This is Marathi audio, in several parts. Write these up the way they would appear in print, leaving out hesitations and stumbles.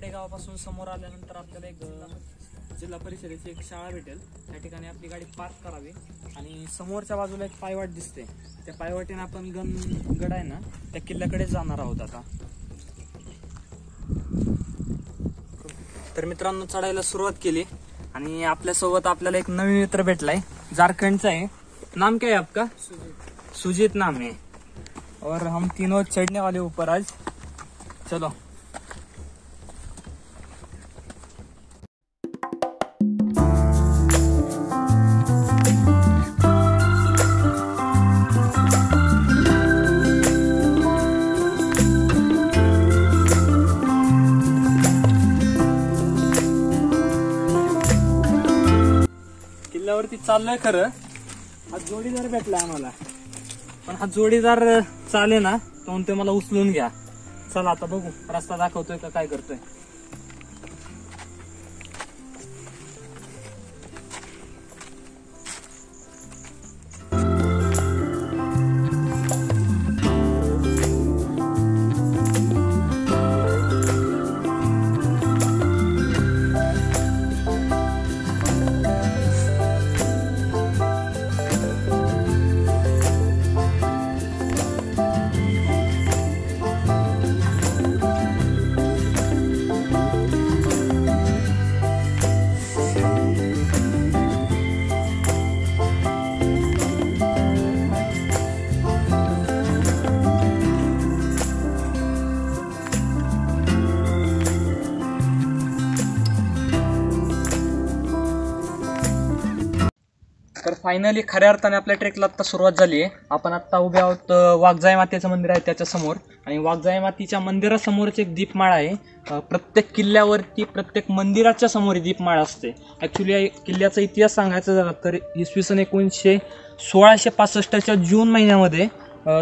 गावापासून समोर आल्यानंतर आपल्याला एक जिल्हा परिषदेची एक शाळा भेटेल। त्या ठिकाणी आपली गाडी पार्क करावी आणि समोरच्या बाजूला एक पायवाट दिसते, त्या पायवाटेने आपण गड आहे ना त्या किल्ल्याकडे जाणार आहोत आता। तर मित्रांनो चढायला सुरुवात केली आणि आपल्यासोबत आपल्याला एक नवीन मित्र भेटलाय, झारखंडचा आहे। नाम क्या है आपका? सुजीत नाम है। और हम तीनों चढ़ने वाले ऊपर आज। चलो किल्ल्यावरती चाललोय खरं, हा जोडीदार भेटला आम्हाला, पण हा जोडीदार चाले ना तो म्हणतोय मला उचलून घ्या। चला आता बघू रस्ता दाखवतोय का काय करतोय। तर फायनली खऱ्या अर्थाने आपल्या ट्रेकला आता सुरुवात झाली आहे। आपण आता उभे आहोत वाघजाई मातेचं मंदिर आहे त्याच्या समोर, आणि वाघजाई मातेच्या मंदिरासमोरच एक दीपमाळा आहे। प्रत्येक किल्ल्यावरती प्रत्येक मंदिराच्या समोर दीपमाळा असते। ॲक्च्युली किल्ल्याचा इतिहास सांगायचा झाला तर इसवी सन 1665च्या जून महिन्यामध्ये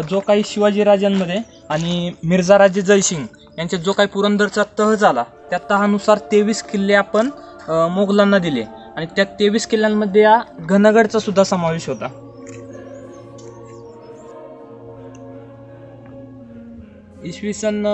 जो काही शिवाजीराजांमध्ये आणि मिर्झाराजे जयसिंग यांच्यात जो काही पुरंदरचा तह झाला त्या तहानुसार 23 किल्ले आपण मोगलांना दिले, आणि त्या 23 किल्ल्यांमध्ये या घनगडचा सुद्धा समावेश होता। इसवी सन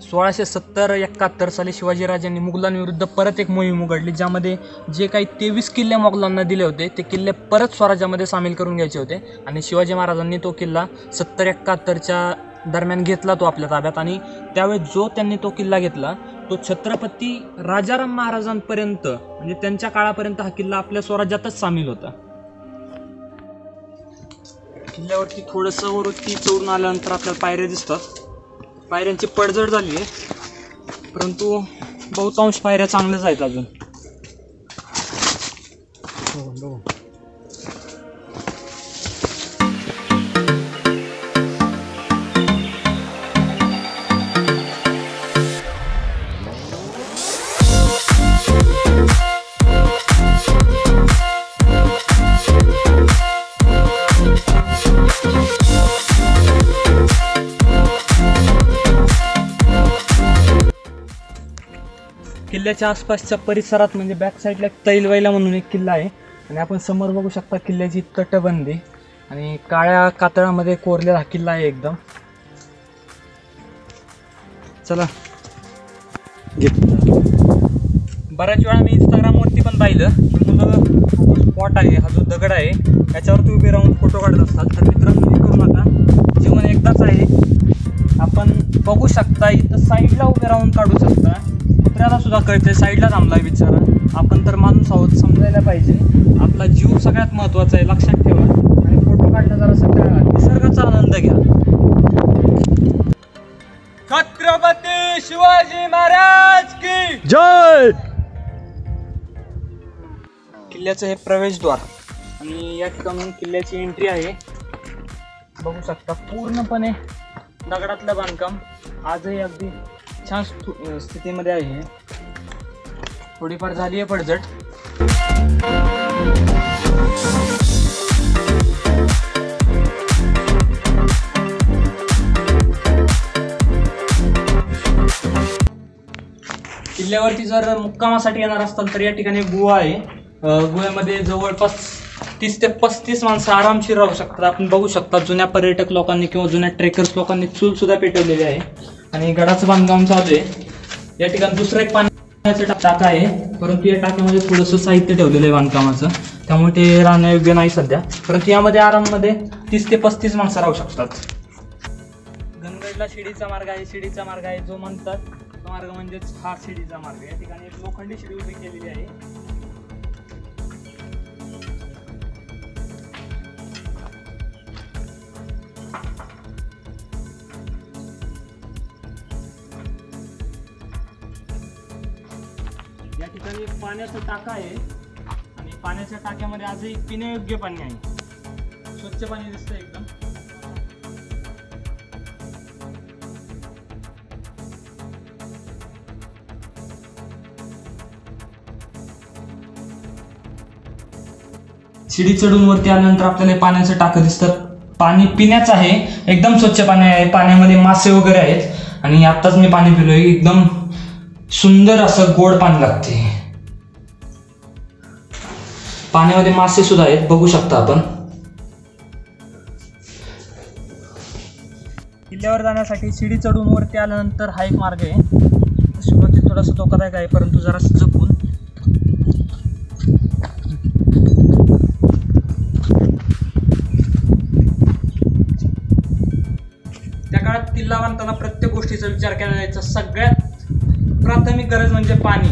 1670-71 साली शिवाजीराजांनी मुघलांविरुद्ध परत एक मोहीम उघडली, ज्यामध्ये जे काही 23 किल्ले मोगलांना दिले होते ते किल्ले परत स्वराज्यामध्ये सामील करून घ्यायचे होते। आणि शिवाजी महाराजांनी तो किल्ला 70-71च्या दरम्यान घेतला तो आपल्या ताब्यात, आणि त्यावेळेस जो त्यांनी तो किल्ला घेतला तो छत्रपती राजाराम महाराजांपर्यंत म्हणजे त्यांच्या काळापर्यंत हा किल्ला आपल्या स्वराज्यातच सामील होता। किल्ल्यावरती थोडंसं वरती चढून आल्यानंतर आपल्याला पायऱ्या दिसतात। पायऱ्यांची पडझड झाली आहे, परंतु बहुतांश पायऱ्या चांगल्याच आहेत अजून। किल्ल्याच्या आसपासच्या परिसरात म्हणजे बॅक साईडला तैलवैला म्हणून एक किल्ला आहे, आणि आपण समोर बघू शकता किल्ल्याची तटबंदी आणि काळ्या कातळामध्ये कोरलेला हा किल्ला आहे एकदम। चला बऱ्याच वेळा मी इंस्टाग्रामवरती पण पाहिलं की मुलं हा जो स्पॉट आहे, हा जो दगड आहे त्याच्यावरती उभे राहून फोटो काढत असतात। तर मित्रांनो हे करू नका, जीवन एकदाच आहे। आपण बघू शकता इथं साईडला उभे राहून काढू शकता, कुत्र्याला सुद्धा कळते साईडला थांबलाय बिचारा। आपण तर माणूस आहोत, समजायला पाहिजे आपला जीव सगळ्यात महत्त्वाचा आहे, लक्षात ठेवा। आणि फोटो काढणं जरा सगळ्या निसर्गाचा आनंद घ्या। छत्रपती शिवाजी महाराज की जय. किल्ल्याचं हे प्रवेशद्वार आणि या ठिकाणून किल्ल्याची एंट्री आहे. बघू शकता पूर्णपणे दगडातलं बांधकाम आजही अगदी छान स्थितीमध्ये आहे. थोडीफार झाली आहे पडझड. किल्ल्यावरती जर मुक्कामासाठी येणार असताल तर या ठिकाणी गुहा आहे. गुहेमध्ये जवळपास 30 ते 35 माणसं आरामशीर राहू शकतात. आपण बघू शकता जुन्या पर्यटक लोकांनी किंवा जुन्या ट्रेकर्स लोकांनी चूल सुद्धा पेटवलेली आहे आणि गडाचं बांधकाम चालू आहे. या ठिकाणी दुसरा एक पाण्याचा टाका आहे, परंतु या टाक्यामध्ये थोडंसं साहित्य ठेवलेलं आहे बांधकामाचं, त्यामुळे ते राहण्यायोग्य नाही सध्या. परंतु यामध्ये आराममध्ये 30 ते 35 माणसं राहू शकतात. गणगडला शिडीचा मार्ग आहे. शिडीचा मार्ग आहे जो म्हणतात तो मार्ग म्हणजेच हा शिडीचा मार्ग. या ठिकाणी एक लोखंडी शिडी उभी केलेली आहे. या ठिकाणी एक पाण्याचा टाका आहे आणि पाण्याच्या टाक्यामध्ये आजही पिण्यायोग्य पाणी आहे. स्वच्छ पाणी दिसतंय एकदम. शिडी चढून वरती आल्यानंतर आपल्याला पाण्याचं टाकं दिसतं. पाणी पिण्याचं आहे, एकदम स्वच्छ पाणी आहे. पाण्यामध्ये मासे वगैरे आहेत आणि आत्ताच मी पाणी पिलोय. एकदम सुंदर असं गोड पाणी लागते. पाण्यामध्ये मासे सुद्धा आहेत, बघू शकता आपण. किल्ल्यावर जाण्यासाठी शिडी चढून वरती आल्यानंतर हा एक मार्ग आहे. सुरुवातीत थोडासा धोकादायक आहे, परंतु जरा जपून. त्या काळात किल्ला बांधताना प्रत्येक गोष्टीचा विचार केला जायचा. सगळ्यात प्राथमिक गरज म्हणजे पाणी.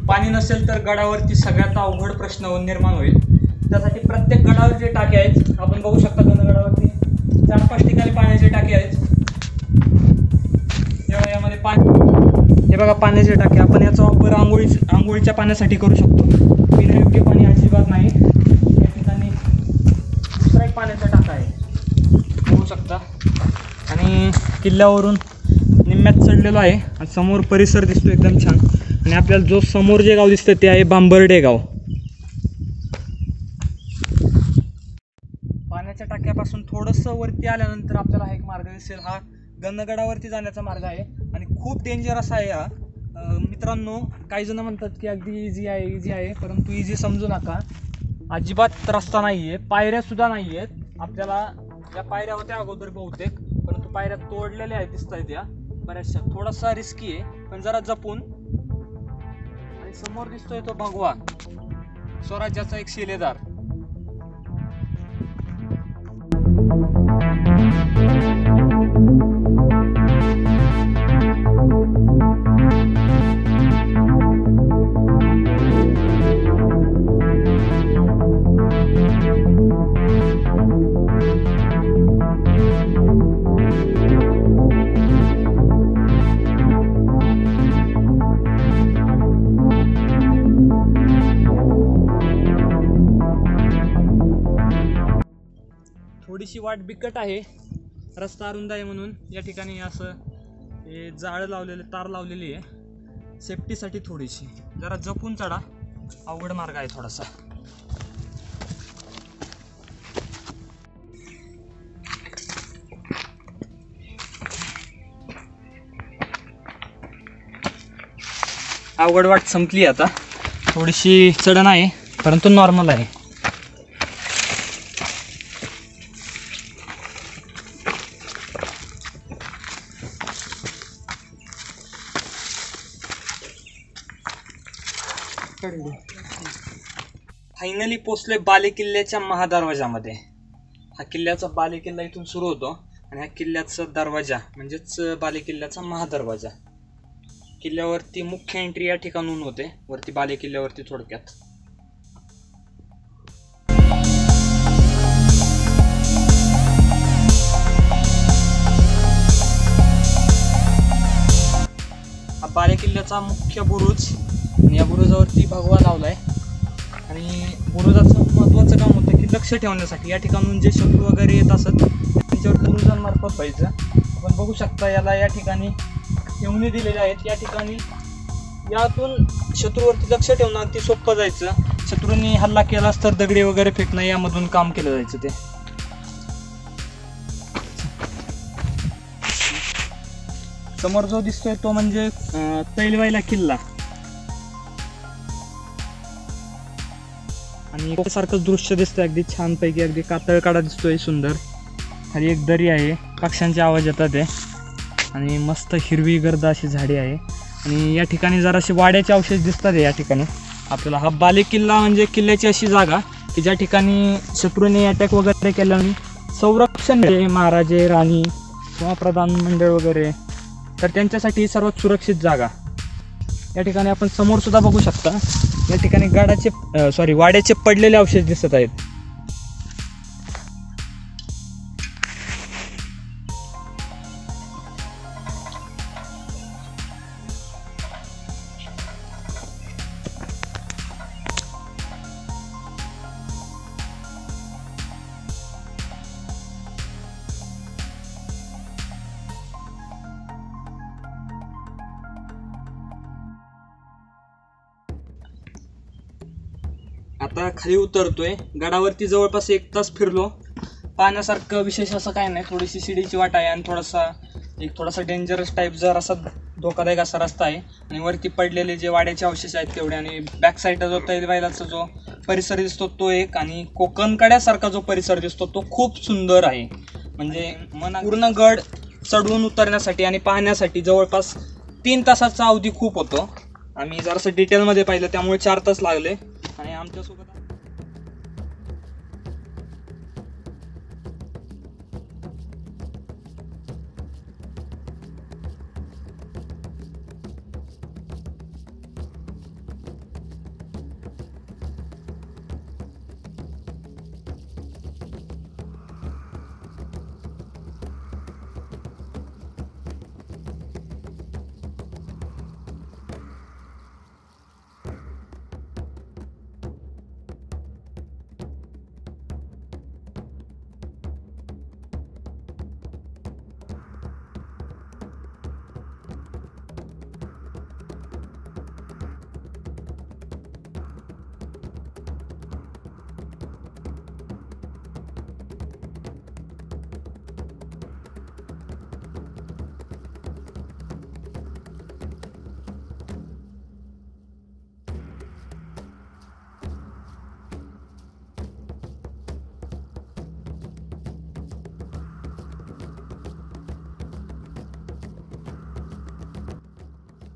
पाणी नसेल तर गडावरती सगळ्यात अवघड प्रश्न निर्माण होईल. त्यासाठी प्रत्येक गडावर जे टाके आहेत, आपण बघू शकता गडावरती 4-5 ठिकाणी पाण्याचे टाके आहेत. यामध्ये पाणी, हे बघा पाण्याचे टाके. आपण याचा वापर आंघोळीच्या पाण्यासाठी करू शकतो. पिण्यायोग्य पाणी अजिबात नाही. या ठिकाणी दुसरा एक पाण्याचा टाका आहे, बघू शकता. आणि किल्ल्यावरून निम्म्यात चढलेलो आहे आणि समोर परिसर दिसतो एकदम छान. आणि आपल्याला जो समोर जे गाव दिसतं ते आहे बांबर्डे गाव. पाण्याच्या टाक्यापासून थोडंसं वरती आल्यानंतर आपल्याला हा एक मार्ग दिसेल. हा गणगडावरती जाण्याचा मार्ग आहे आणि खूप डेंजरस आहे हा. मित्रांनो, काही जण म्हणतात की अगदी इझी आहे, परंतु इझी समजू नका. अजिबात रस्ता नाही आहे, पायऱ्यासुद्धा नाही आहेत. आपल्याला या पायऱ्या होत्या अगोदर बहुतेक, परंतु पायऱ्या तोडलेल्या आहेत, दिसत आहेत या बऱ्याचशा. थोडासा रिस्की आहे पण जरा जपून. आणि समोर दिसतोय तो भगवा, स्वराज्याचा एक शिलेदार. थोडीशी वाट बिकट आहे, रस्ता अरुंद आहे म्हणून या ठिकाणी असं हे जाळं लावलेलं, तार लावलेली आहे सेफ्टीसाठी. थोडीशी जरा जपून चढा, अवघड मार्ग आहे थोडासा. अवघड वाट संपली आता. थोडीशी चढण आहे परंतु नॉर्मल आहे. फायनली पोचले बालेकिल्ल्याच्या महादरवाजामध्ये. हा किल्ल्याचा बालेकिल्ला इथून सुरू होतो आणि हा किल्ल्याचा दरवाजा म्हणजेच बालेकिल्ल्याचा महादरवाजा. किल्ल्यावरती मुख्य एंट्री या ठिकाणून होते, वरती बालेकिल्ल्यावरती थोडक्यात. बालेकिल्ल्याचा मुख्य बुरुज आणि या बुरुजावरती भगवा लावलाय आणि बुरुजाचं महत्त्वाचं काम होतं की लक्ष ठेवण्यासाठी या ठिकाणून जे शत्रू वगैरे येत असत त्यांच्यावर बुरुजांमार्फत व्हायचं. आपण बघू शकता याला या ठिकाणी ठेवणी दिलेल्या आहेत. या ठिकाणी यातून शत्रूवरती लक्ष ठेवणं अगदी सोपं जायचं. शत्रूंनी हल्ला केलास तर दगडे वगैरे फेकणं यामधून काम केलं जायचं. ते समोर जो दिसतोय तो म्हणजे तैलवाईला किल्ला आणि सारखं दृश्य दिसतंय अगदी छानपैकी. अगदी कातळकाडा दिसतोय सुंदर. खाली एक दरी आहे, पक्ष्यांचे आवाज येतात आहे आणि मस्त हिरवी गर्द अशी झाडी आहे. आणि या ठिकाणी जरासे वाड्याचे अवशेष दिसतात आहे. या ठिकाणी आपल्याला हा बालेकिल्ला म्हणजे किल्ल्याची अशी जागा की ज्या ठिकाणी शत्रूने अटॅक वगैरे केल्याने संरक्षण मिळते. महाराजे, राणी किंवा प्रधान मंडळ वगैरे तर त्यांच्यासाठी सर्वात सुरक्षित जागा. या ठिकाणी आपण समोर सुद्धा बघू शकता या ठिकाणी वाड्याचे पडलेले अवशेष दिसत आहेत. आता खाली उतरतोय. गडावरती जवळपास 1 तास फिरलो. पाहण्यासारखं विशेष असं काय नाही. थोडीशी शिडीची वाट आहे आणि थोडासा डेंजरस टाईप जर असा धोकादायक असा रस्ता आहे आणि वरती पडलेले जे वाड्याचे अवशेष आहेत तेवढे आणि बॅक साईडला जो तैलवाईलाचा जो परिसर दिसतो तो एक आणि कोकणकड्यासारखा जो परिसर दिसतो तो खूप सुंदर आहे. म्हणजे पूर्ण गड चढवून उतरण्यासाठी आणि पाहण्यासाठी जवळपास 3 तासाचा अवधी खूप होतो. आम्ही जरासं डिटेलमध्ये पाहिलं त्यामुळे 4 तास लागले. आणि आमच्यासोबत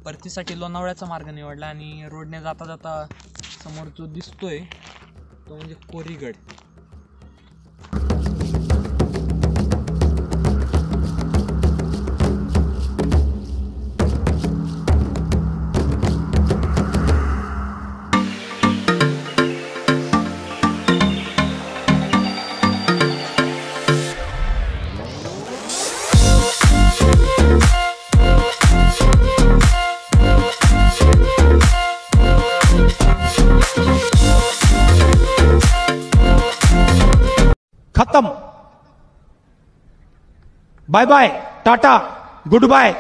परतीसाठी लोणावळ्याचा मार्ग निवडला आणि रोडने जाता जाता समोर जो दिसतोय तो म्हणजे कोरीगड. खत्म. Bye bye, tata, good bye.